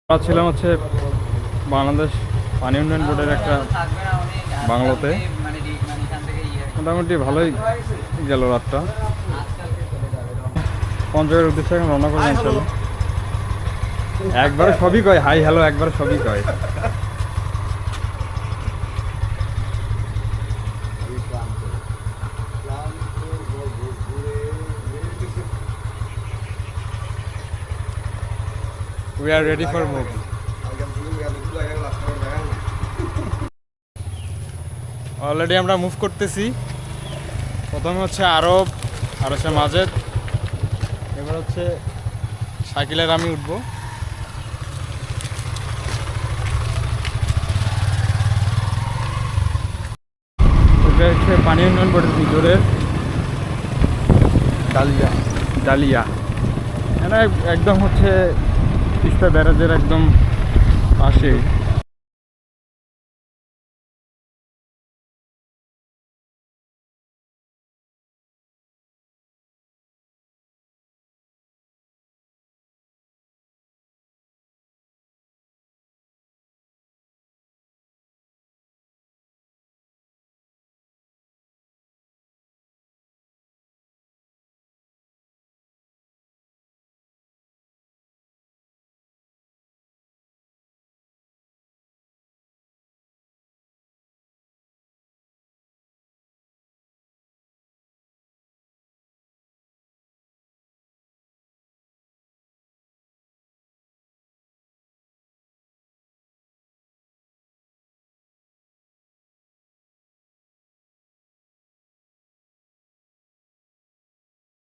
আমরা ছিলাম হচ্ছে বাংলাদেশ পানি উন্নয়ন বোর্ডের একটা বাংলোতে। মোটামুটি ভালোই গেল রাতটা। পঞ্চগড়ের উদ্দেশ্যে এখন রওনা করবেন। চলো, একবারে সবই কয় হাই হ্যালো, একবারে সবই কয়। We are ready for move. Already আমরা মুভ করতেছি। প্রথমে হচ্ছে আরব, আর হচ্ছে মাজেদ, এবার হচ্ছে সাইকেলের আমি উঠবো। এটা হচ্ছে পানি উন্নয়ন বোর্ডের ভিতরের ডালিয়া ডালিয়া এটা একদম হচ্ছে তিস্তা ব্যারাজের একদম পাশে।